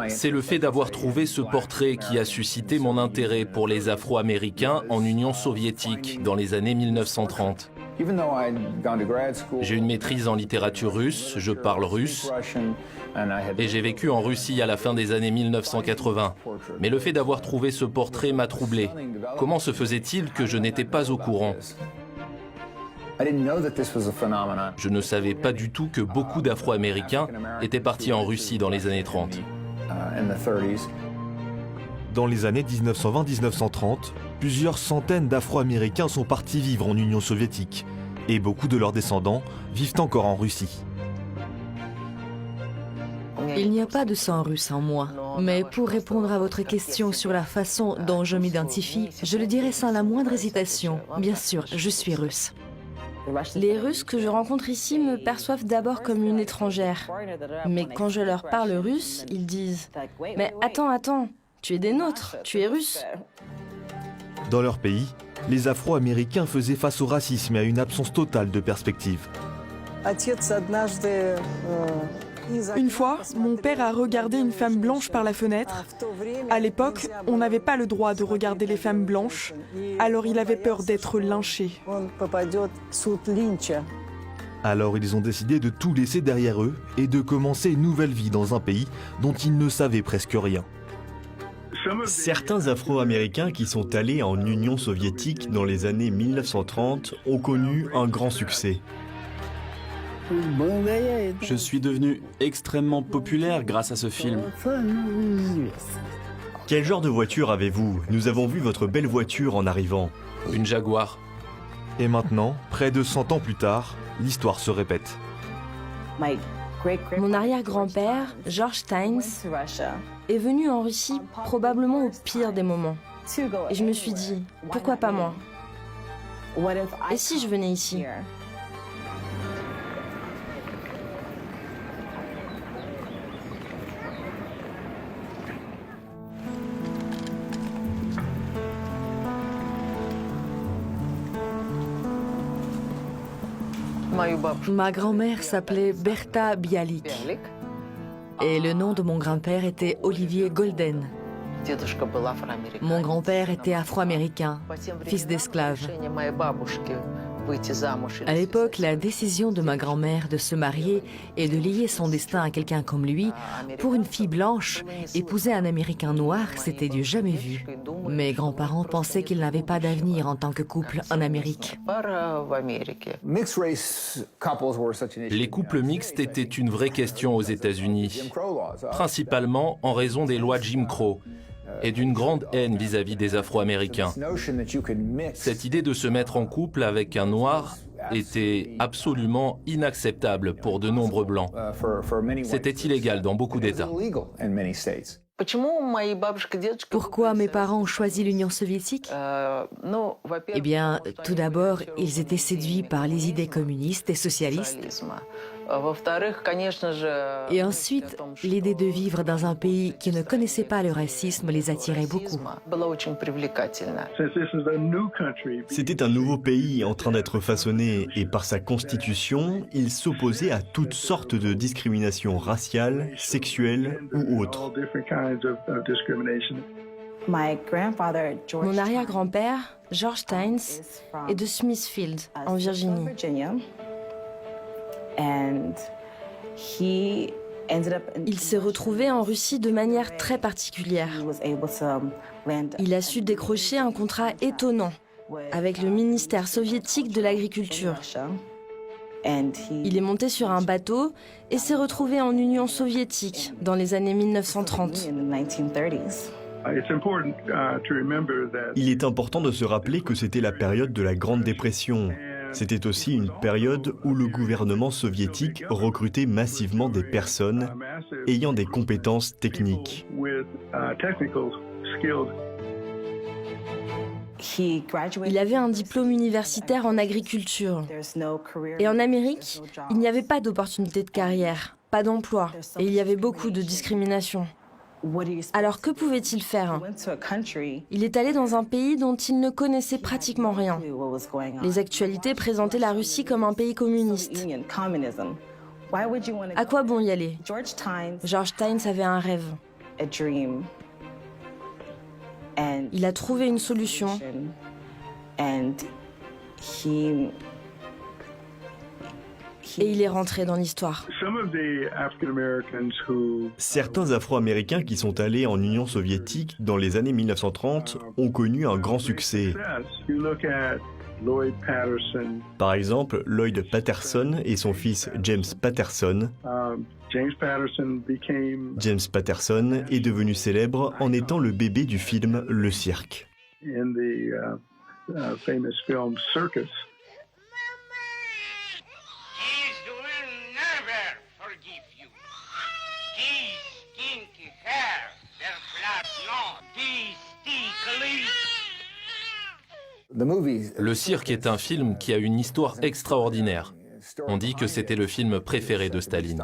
C'est le fait d'avoir trouvé ce portrait qui a suscité mon intérêt pour les Afro-Américains en Union soviétique dans les années 1930. J'ai une maîtrise en littérature russe, je parle russe, et j'ai vécu en Russie à la fin des années 1980. Mais le fait d'avoir trouvé ce portrait m'a troublé. Comment se faisait-il que je n'étais pas au courant ? Je ne savais pas du tout que beaucoup d'Afro-Américains étaient partis en Russie dans les années 30. Dans les années 1920-1930, plusieurs centaines d'Afro-Américains sont partis vivre en Union soviétique et beaucoup de leurs descendants vivent encore en Russie. Il n'y a pas de sang russe en moi. Mais pour répondre à votre question sur la façon dont je m'identifie, je le dirai sans la moindre hésitation. Bien sûr, je suis russe. Les Russes que je rencontre ici me perçoivent d'abord comme une étrangère. Mais quand je leur parle russe, ils disent « Mais attends, tu es des nôtres, tu es russe ». Dans leur pays, les Afro-Américains faisaient face au racisme et à une absence totale de perspective. Une fois, mon père a regardé une femme blanche par la fenêtre. À l'époque, on n'avait pas le droit de regarder les femmes blanches, alors il avait peur d'être lynché. Alors ils ont décidé de tout laisser derrière eux et de commencer une nouvelle vie dans un pays dont ils ne savaient presque rien. Certains Afro-Américains qui sont allés en Union soviétique dans les années 1930 ont connu un grand succès. Je suis devenu extrêmement populaire grâce à ce film. Quel genre de voiture avez-vous? Nous avons vu votre belle voiture en arrivant. Une Jaguar. Et maintenant, près de 100 ans plus tard, l'histoire se répète. Mon arrière-grand-père, George Steins, est venu en Russie probablement au pire des moments. Et je me suis dit, pourquoi pas moi? Et si je venais ici? Ma grand-mère s'appelait Berta Bialik et le nom de mon grand-père était Olivier Golden. Mon grand-père était afro-américain, fils d'esclave. À l'époque, la décision de ma grand-mère de se marier et de lier son destin à quelqu'un comme lui, pour une fille blanche, épouser un Américain noir, c'était du jamais vu. Mes grands-parents pensaient qu'ils n'avaient pas d'avenir en tant que couple en Amérique. Les couples mixtes étaient une vraie question aux États-Unis, principalement en raison des lois Jim Crow et d'une grande haine vis-à-vis des Afro-Américains. Cette idée de se mettre en couple avec un noir était absolument inacceptable pour de nombreux blancs. C'était illégal dans beaucoup d'États. Pourquoi mes parents ont choisi l'Union soviétique? Eh bien, tout d'abord, ils étaient séduits par les idées communistes et socialistes. Et ensuite, l'idée de vivre dans un pays qui ne connaissait pas le racisme les attirait beaucoup. C'était un nouveau pays en train d'être façonné et par sa constitution, il s'opposait à toutes sortes de discriminations raciales, sexuelles ou autres. Mon arrière-grand-père, George Steins, est de Smithfield, en Virginie. Il s'est retrouvé en Russie de manière très particulière. Il a su décrocher un contrat étonnant avec le ministère soviétique de l'Agriculture. Il est monté sur un bateau et s'est retrouvé en Union soviétique dans les années 1930. Il est important de se rappeler que c'était la période de la Grande Dépression. C'était aussi une période où le gouvernement soviétique recrutait massivement des personnes ayant des compétences techniques. Il avait un diplôme universitaire en agriculture. Et en Amérique, il n'y avait pas d'opportunité de carrière, pas d'emploi, et il y avait beaucoup de discrimination. Alors que pouvait-il faire? Il est allé dans un pays dont il ne connaissait pratiquement rien. Les actualités présentaient la Russie comme un pays communiste. À quoi bon y aller? George Tynes avait un rêve. Il a trouvé une solution. Et il est rentré dans l'histoire. Certains Afro-Américains qui sont allés en Union soviétique dans les années 1930 ont connu un grand succès. Par exemple, Lloyd Patterson et son fils James Patterson. James Patterson est devenu célèbre en étant le bébé du film Le Cirque. Le Cirque est un film qui a une histoire extraordinaire. On dit que c'était le film préféré de Staline.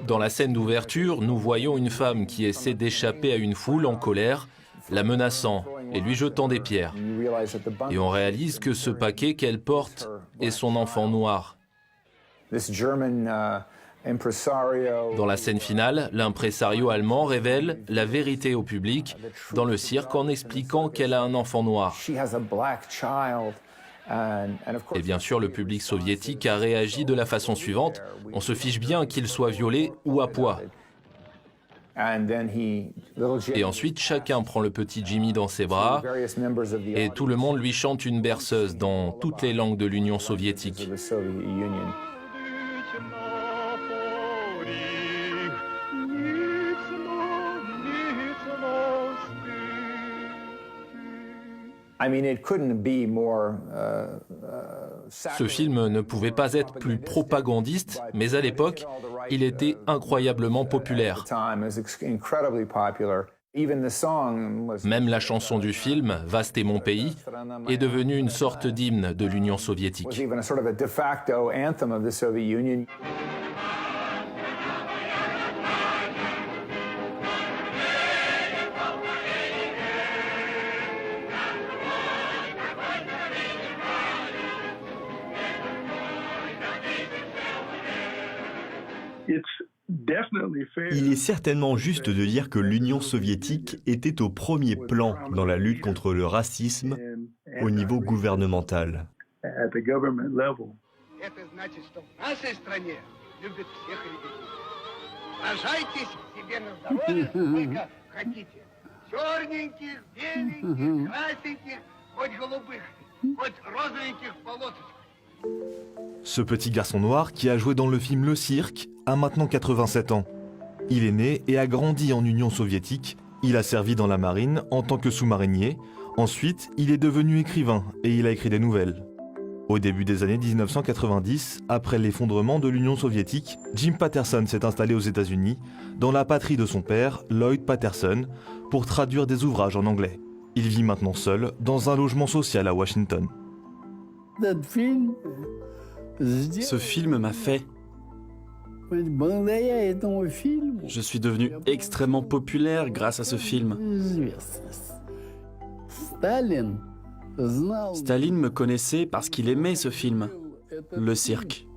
Dans la scène d'ouverture, nous voyons une femme qui essaie d'échapper à une foule en colère, la menaçant et lui jetant des pierres. Et on réalise que ce paquet qu'elle porte est son enfant noir. Dans la scène finale, l'impresario allemand révèle la vérité au public dans le cirque en expliquant qu'elle a un enfant noir. Et bien sûr, le public soviétique a réagi de la façon suivante. On se fiche bien qu'il soit violé ou à poids. Et ensuite, chacun prend le petit Jimmy dans ses bras et tout le monde lui chante une berceuse dans toutes les langues de l'Union soviétique. Ce film ne pouvait pas être plus propagandiste, mais à l'époque, il était incroyablement populaire. Même la chanson du film, « Vaste est mon pays », est devenue une sorte d'hymne de l'Union soviétique. Il est certainement juste de dire que l'Union soviétique était au premier plan dans la lutte contre le racisme au niveau gouvernemental. Ce petit garçon noir qui a joué dans le film Le Cirque a maintenant 87 ans. Il est né et a grandi en Union soviétique. Il a servi dans la marine en tant que sous-marinier. Ensuite, il est devenu écrivain et il a écrit des nouvelles. Au début des années 1990, après l'effondrement de l'Union soviétique, Jim Patterson s'est installé aux États-Unis, dans la patrie de son père, Lloyd Patterson, pour traduire des ouvrages en anglais. Il vit maintenant seul dans un logement social à Washington. Ce film m'a fait. Je suis devenu extrêmement populaire grâce à ce film. Staline me connaissait parce qu'il aimait ce film, Le Cirque.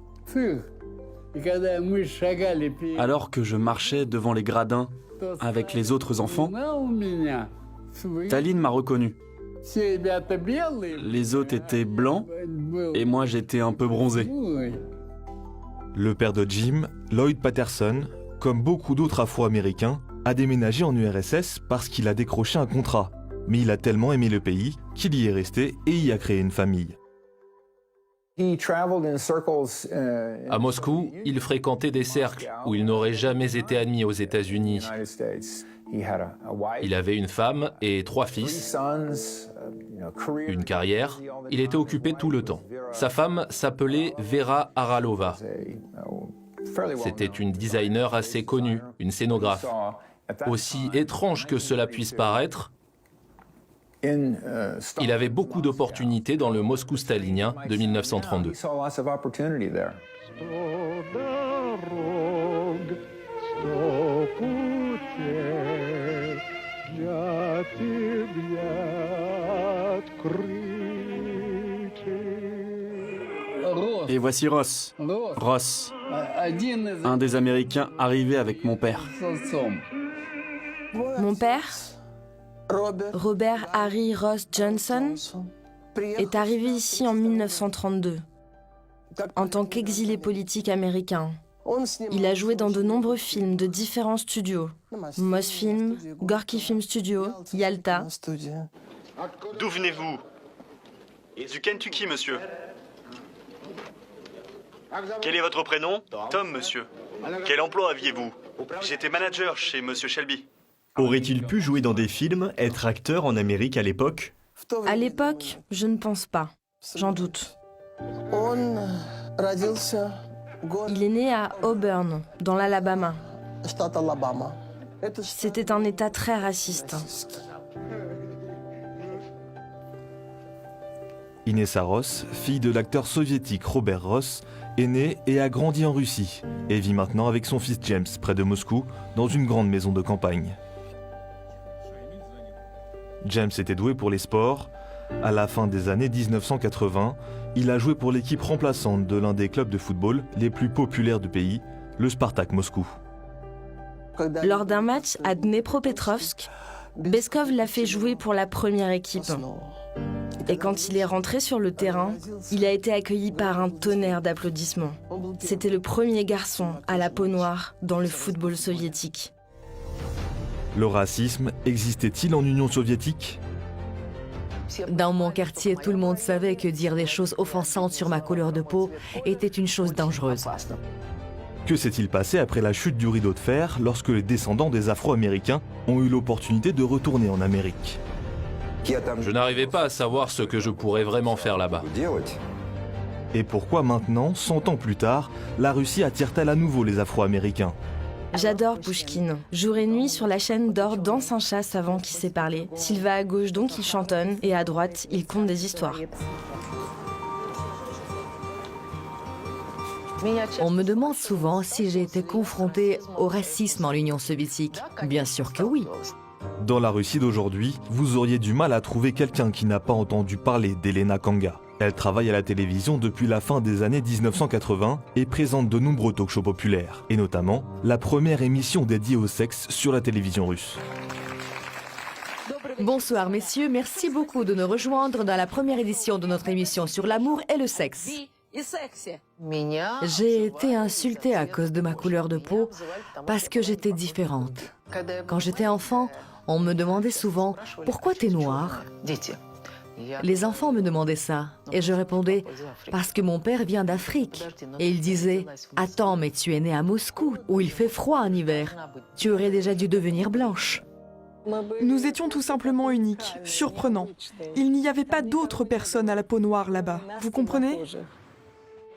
Alors que je marchais devant les gradins avec les autres enfants, Staline m'a reconnu. Les autres étaient blancs et moi j'étais un peu bronzé. Le père de Jim, Lloyd Patterson, comme beaucoup d'autres Afro-Américains, a déménagé en URSS parce qu'il a décroché un contrat. Mais il a tellement aimé le pays qu'il y est resté et y a créé une famille. À Moscou, il fréquentait des cercles où il n'aurait jamais été admis aux États-Unis. Il avait une femme et 3 fils, une carrière. Il était occupé tout le temps. Sa femme s'appelait Vera Aralova. C'était une designer assez connue, une scénographe. Aussi étrange que cela puisse paraître, il avait beaucoup d'opportunités dans le Moscou stalinien de 1932. Я тебя Et voici Ross. Ross, un des Américains arrivés avec mon père. Mon père, Robert Harry Ross Johnson, est arrivé ici en 1932 en tant qu'exilé politique américain. Il a joué dans de nombreux films de différents studios. Mosfilm, Gorky Film Studio, Yalta. D'où venez-vous? Du Kentucky, monsieur. Quel est votre prénom? Tom, monsieur. Quel emploi aviez-vous? J'étais manager chez monsieur Shelby. Aurait-il pu jouer dans des films, être acteur en Amérique à l'époque? À l'époque, je ne pense pas. J'en doute. Il est né à Auburn, dans l'Alabama. C'était un État très raciste. Inessa Ross, fille de l'acteur soviétique Robert Ross, est née et a grandi en Russie et vit maintenant avec son fils James près de Moscou dans une grande maison de campagne. James était doué pour les sports. À la fin des années 1980, il a joué pour l'équipe remplaçante de l'un des clubs de football les plus populaires du pays, le Spartak Moscou. Lors d'un match à Dnepropetrovsk, Beskov l'a fait jouer pour la première équipe. Et quand il est rentré sur le terrain, il a été accueilli par un tonnerre d'applaudissements. C'était le premier garçon à la peau noire dans le football soviétique. Le racisme existait-il en Union soviétique ? Dans mon quartier, tout le monde savait que dire des choses offensantes sur ma couleur de peau était une chose dangereuse. Que s'est-il passé après la chute du rideau de fer lorsque les descendants des Afro-Américains ont eu l'opportunité de retourner en Amérique ? Je n'arrivais pas à savoir ce que je pourrais vraiment faire là-bas. Et pourquoi maintenant, 100 ans plus tard, la Russie attire-t-elle à nouveau les Afro-Américains ? J'adore Pouchkine. Jour et nuit sur la chaîne d'or danse un chat savant qui sait parler. S'il va à gauche donc il chantonne et à droite il conte des histoires. On me demande souvent si j'ai été confrontée au racisme en Union soviétique. Bien sûr que oui. Dans la Russie d'aujourd'hui, vous auriez du mal à trouver quelqu'un qui n'a pas entendu parler d'Elena Kanga. Elle travaille à la télévision depuis la fin des années 1980 et présente de nombreux talk-shows populaires, et notamment la première émission dédiée au sexe sur la télévision russe. Bonsoir messieurs, merci beaucoup de nous rejoindre dans la première édition de notre émission sur l'amour et le sexe. J'ai été insultée à cause de ma couleur de peau parce que j'étais différente. Quand j'étais enfant, on me demandait souvent « Pourquoi t'es noire ?» Les enfants me demandaient ça et je répondais « Parce que mon père vient d'Afrique. » Et ils disaient « Attends, mais tu es née à Moscou où il fait froid en hiver. Tu aurais déjà dû devenir blanche. » Nous étions tout simplement uniques, surprenants. Il n'y avait pas d'autres personnes à la peau noire là-bas. Vous comprenez ?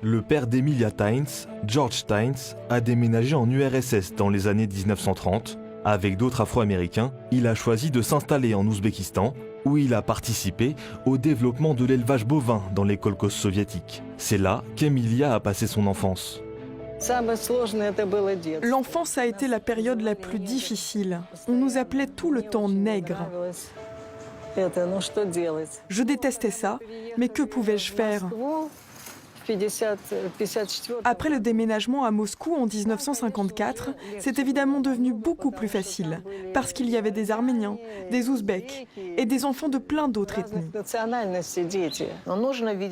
Le père d'Emilia Tynes, George Tynes, a déménagé en URSS dans les années 1930. Avec d'autres Afro-Américains, il a choisi de s'installer en Ouzbékistan, où il a participé au développement de l'élevage bovin dans les kolkhozes soviétiques. C'est là qu'Emilia a passé son enfance. L'enfance a été la période la plus difficile. On nous appelait tout le temps nègres. Je détestais ça, mais que pouvais-je faire ? Après le déménagement à Moscou en 1954, c'est évidemment devenu beaucoup plus facile, parce qu'il y avait des Arméniens, des Ouzbeks et des enfants de plein d'autres ethnies.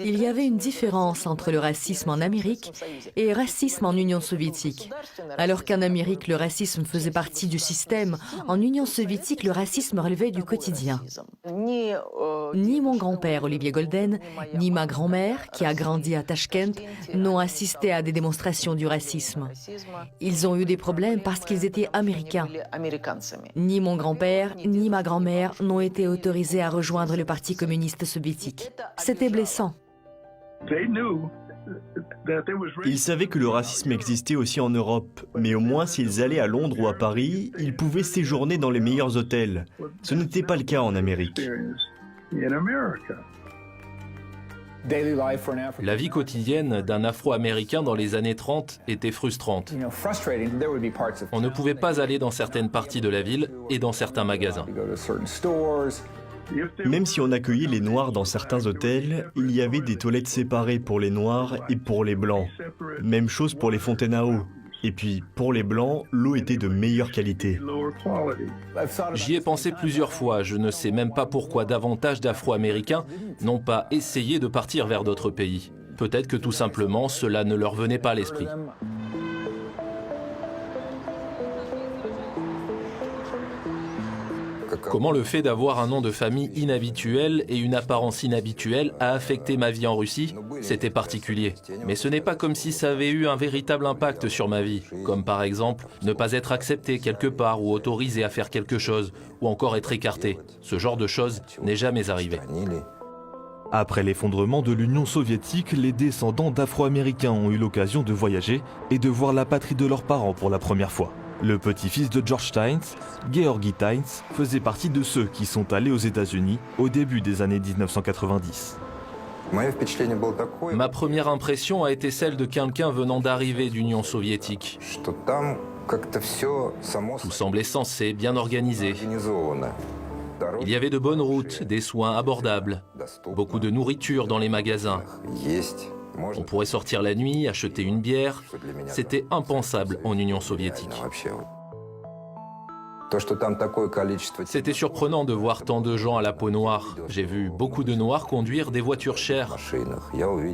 Il y avait une différence entre le racisme en Amérique et le racisme en Union soviétique. Alors qu'en Amérique, le racisme faisait partie du système, en Union soviétique, le racisme relevait du quotidien. Ni mon grand-père Olivier Golden, ni ma grand-mère, qui a grandi à Tachkent, n'ont assisté à des démonstrations du racisme. Ils ont eu des problèmes parce qu'ils étaient américains. Ni mon grand-père, ni ma grand-mère n'ont été autorisés à rejoindre le Parti communiste soviétique. C'était blessant. Ils savaient que le racisme existait aussi en Europe, mais au moins s'ils allaient à Londres ou à Paris, ils pouvaient séjourner dans les meilleurs hôtels. Ce n'était pas le cas en Amérique. La vie quotidienne d'un Afro-Américain dans les années 30 était frustrante. On ne pouvait pas aller dans certaines parties de la ville et dans certains magasins. Même si on accueillait les Noirs dans certains hôtels, il y avait des toilettes séparées pour les Noirs et pour les Blancs. Même chose pour les fontaines à eau. Et puis, pour les Blancs, l'eau était de meilleure qualité. J'y ai pensé plusieurs fois. Je ne sais même pas pourquoi davantage d'Afro-Américains n'ont pas essayé de partir vers d'autres pays. Peut-être que tout simplement, cela ne leur venait pas à l'esprit. Comment le fait d'avoir un nom de famille inhabituel et une apparence inhabituelle a affecté ma vie en Russie? C'était particulier. Mais ce n'est pas comme si ça avait eu un véritable impact sur ma vie, comme par exemple ne pas être accepté quelque part ou autorisé à faire quelque chose, ou encore être écarté. Ce genre de choses n'est jamais arrivé. Après l'effondrement de l'Union soviétique, les descendants d'Afro-Américains ont eu l'occasion de voyager et de voir la patrie de leurs parents pour la première fois. Le petit-fils de George Tynes, Georgi Tynes, faisait partie de ceux qui sont allés aux États-Unis au début des années 1990. Ma première impression a été celle de quelqu'un venant d'arriver d'Union soviétique. Tout semblait sensé, bien organisé. Il y avait de bonnes routes, des soins abordables, beaucoup de nourriture dans les magasins. On pourrait sortir la nuit, acheter une bière. C'était impensable en Union soviétique. C'était surprenant de voir tant de gens à la peau noire. J'ai vu beaucoup de Noirs conduire des voitures chères.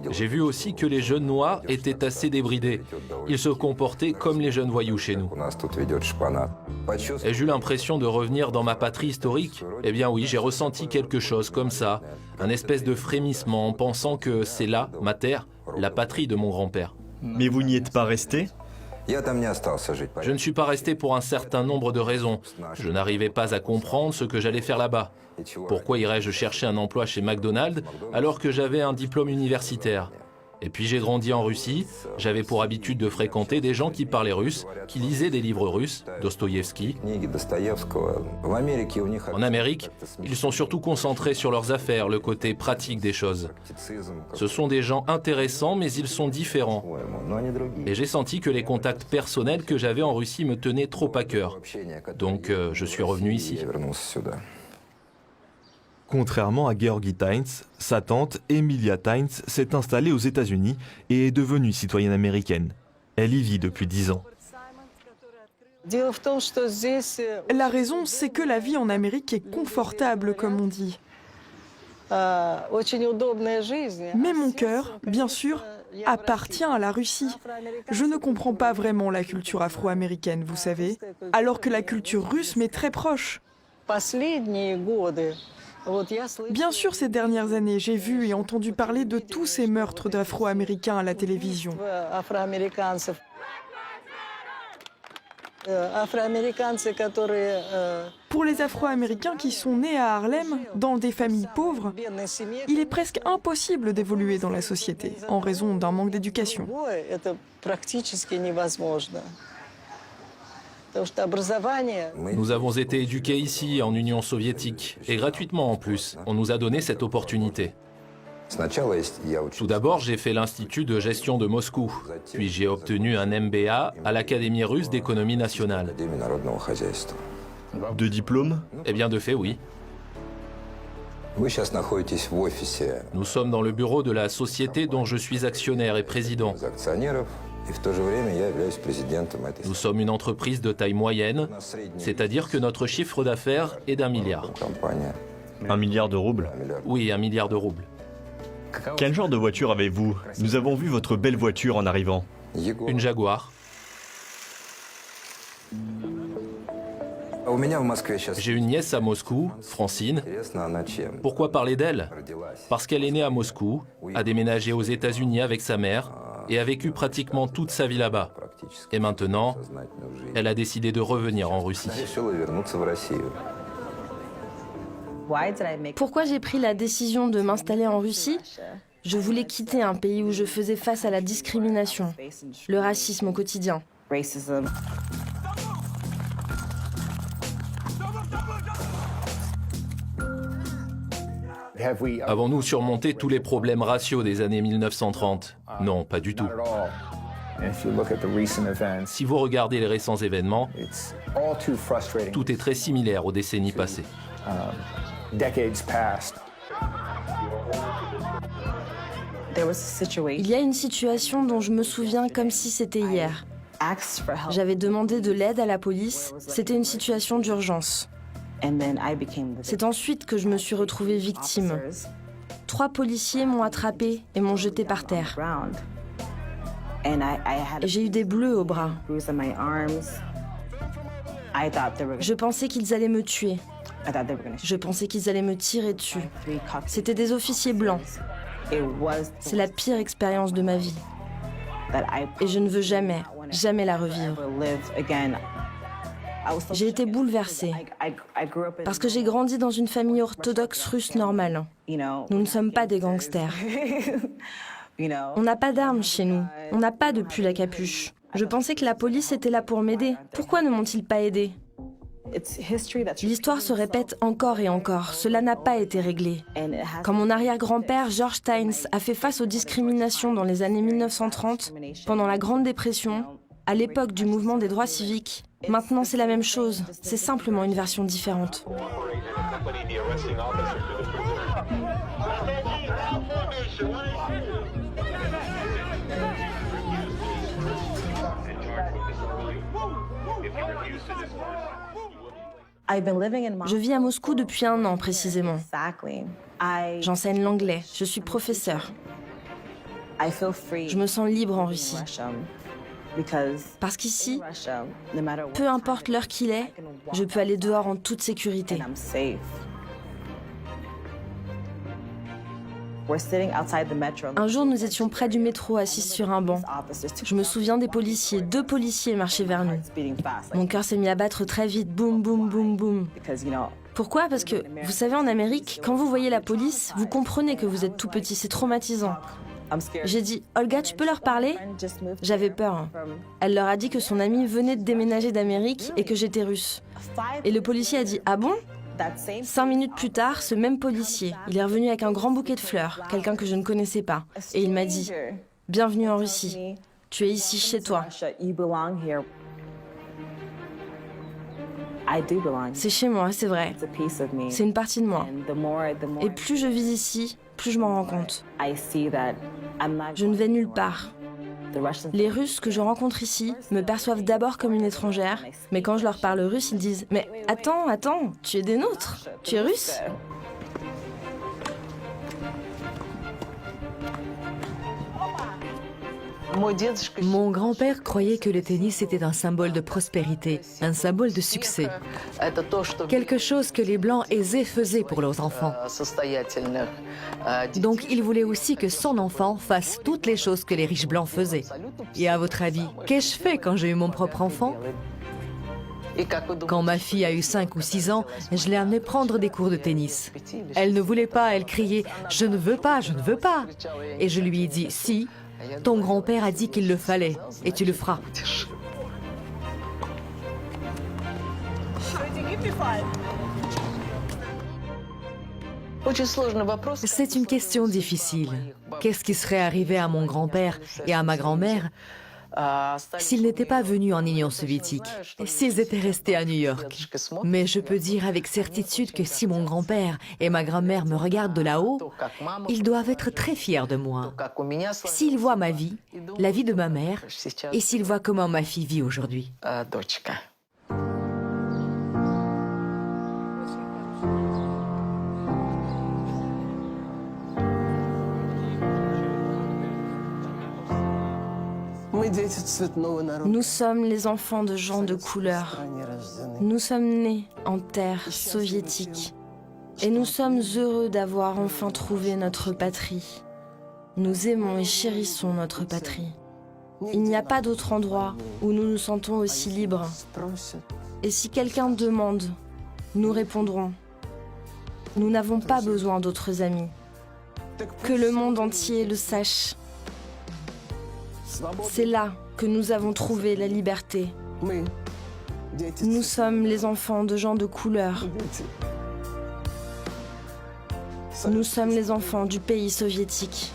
J'ai vu aussi que les jeunes Noirs étaient assez débridés. Ils se comportaient comme les jeunes voyous chez nous. Ai-je eu l'impression de revenir dans ma patrie historique? Eh bien oui, j'ai ressenti quelque chose comme ça. Un espèce de frémissement en pensant que c'est là, ma terre, la patrie de mon grand-père. Mais vous n'y êtes pas resté? Je ne suis pas resté pour un certain nombre de raisons. Je n'arrivais pas à comprendre ce que j'allais faire là-bas. Pourquoi irais-je chercher un emploi chez McDonald's alors que j'avais un diplôme universitaire? Et puis j'ai grandi en Russie, j'avais pour habitude de fréquenter des gens qui parlaient russe, qui lisaient des livres russes, Dostoïevski. En Amérique, ils sont surtout concentrés sur leurs affaires, le côté pratique des choses. Ce sont des gens intéressants, mais ils sont différents. Et j'ai senti que les contacts personnels que j'avais en Russie me tenaient trop à cœur. Donc je suis revenu ici. Contrairement à Georgi Tynes, sa tante, Emilia Tynes, s'est installée aux États-Unis et est devenue citoyenne américaine. Elle y vit depuis 10 ans. La raison, c'est que la vie en Amérique est confortable, comme on dit. Mais mon cœur, bien sûr, appartient à la Russie. Je ne comprends pas vraiment la culture afro-américaine, vous savez, alors que la culture russe m'est très proche. Bien sûr, ces dernières années, j'ai vu et entendu parler de tous ces meurtres d'Afro-Américains à la télévision. Pour les Afro-Américains qui sont nés à Harlem, dans des familles pauvres, il est presque impossible d'évoluer dans la société en raison d'un manque d'éducation. Nous avons été éduqués ici, en Union soviétique, et gratuitement en plus. On nous a donné cette opportunité. Tout d'abord, j'ai fait l'Institut de gestion de Moscou, puis j'ai obtenu un MBA à l'Académie russe d'économie nationale. De diplôme? Eh bien, de fait, oui. Nous sommes dans le bureau de la société dont je suis actionnaire et président. Nous sommes une entreprise de taille moyenne, c'est-à-dire que notre chiffre d'affaires est d'1 milliard. 1 milliard de roubles? Oui, 1 milliard de roubles. Quel genre de voiture avez-vous? Nous avons vu votre belle voiture en arrivant. Une Jaguar. J'ai une nièce à Moscou, Francine. Pourquoi parler d'elle? Parce qu'elle est née à Moscou, a déménagé aux États-Unis avec sa mère et a vécu pratiquement toute sa vie là-bas. Et maintenant, elle a décidé de revenir en Russie. Pourquoi j'ai pris la décision de m'installer en Russie? Je voulais quitter un pays où je faisais face à la discrimination, le racisme au quotidien. Avons-nous surmonté tous les problèmes raciaux des années 1930? Non, pas du tout. Si vous regardez les récents événements, tout est très similaire aux décennies passées. Il y a une situation dont je me souviens comme si c'était hier. J'avais demandé de l'aide à la police, c'était une situation d'urgence. C'est ensuite que je me suis retrouvée victime. 3 policiers m'ont attrapée et m'ont jetée par terre. Et j'ai eu des bleus au bras. Je pensais qu'ils allaient me tuer. Je pensais qu'ils allaient me tirer dessus. C'étaient des officiers blancs. C'est la pire expérience de ma vie. Et je ne veux jamais, jamais la revivre. J'ai été bouleversée parce que j'ai grandi dans une famille orthodoxe russe normale. Nous ne sommes pas des gangsters. On n'a pas d'armes chez nous. On n'a pas de pull à capuche. Je pensais que la police était là pour m'aider. Pourquoi ne m'ont-ils pas aidé? L'histoire se répète encore et encore. Cela n'a pas été réglé. Quand mon arrière-grand-père, George Steins, a fait face aux discriminations dans les années 1930, pendant la Grande Dépression, à l'époque du mouvement des droits civiques, maintenant c'est la même chose. C'est simplement une version différente. Je vis à Moscou depuis 1 an précisément. J'enseigne l'anglais, je suis professeur. Je me sens libre en Russie. Parce qu'ici, peu importe l'heure qu'il est, je peux aller dehors en toute sécurité. Un jour, nous étions près du métro, assis sur un banc. Je me souviens des policiers. 2 policiers marchaient vers nous. Mon cœur s'est mis à battre très vite. Boum, boum, boum, boum. Pourquoi? Parce que, vous savez, en Amérique, quand vous voyez la police, vous comprenez que vous êtes tout petit. C'est traumatisant. J'ai dit, Olga, tu peux leur parler? J'avais peur. Elle leur a dit que son ami venait de déménager d'Amérique et que j'étais russe. Et le policier a dit, ah bon? 5 minutes plus tard, ce même policier, il est revenu avec un grand bouquet de fleurs, quelqu'un que je ne connaissais pas. Et il m'a dit, « Bienvenue en Russie, tu es ici chez toi. » C'est chez moi, c'est vrai. C'est une partie de moi. Et plus je vis ici, plus je m'en rends compte. Je ne vais nulle part. Les Russes que je rencontre ici me perçoivent d'abord comme une étrangère, mais quand je leur parle russe, ils disent « Mais attends, tu es des nôtres, tu es russe ?» Mon grand-père croyait que le tennis était un symbole de prospérité, un symbole de succès. Quelque chose que les Blancs aisés faisaient pour leurs enfants. Donc il voulait aussi que son enfant fasse toutes les choses que les riches Blancs faisaient. Et à votre avis, qu'ai-je fait quand j'ai eu mon propre enfant? Quand ma fille a eu 5 ou 6 ans, je l'ai amenée prendre des cours de tennis. Elle ne voulait pas, elle criait « Je ne veux pas, je ne veux pas !» Et je lui ai dit « Si, ton grand-père a dit qu'il le fallait, et tu le feras. » C'est une question difficile. Qu'est-ce qui serait arrivé à mon grand-père et à ma grand-mère s'ils n'étaient pas venus en Union soviétique, s'ils étaient restés à New York? Mais je peux dire avec certitude que si mon grand-père et ma grand-mère me regardent de là-haut, ils doivent être très fiers de moi. S'ils voient ma vie, la vie de ma mère, et s'ils voient comment ma fille vit aujourd'hui. Nous sommes les enfants de gens de couleur. Nous sommes nés en terre soviétique. Et nous sommes heureux d'avoir enfin trouvé notre patrie. Nous aimons et chérissons notre patrie. Il n'y a pas d'autre endroit où nous nous sentons aussi libres. Et si quelqu'un demande, nous répondrons. Nous n'avons pas besoin d'autres amis. Que le monde entier le sache. C'est là que nous avons trouvé la liberté. Nous sommes les enfants de gens de couleur. Nous sommes les enfants du pays soviétique.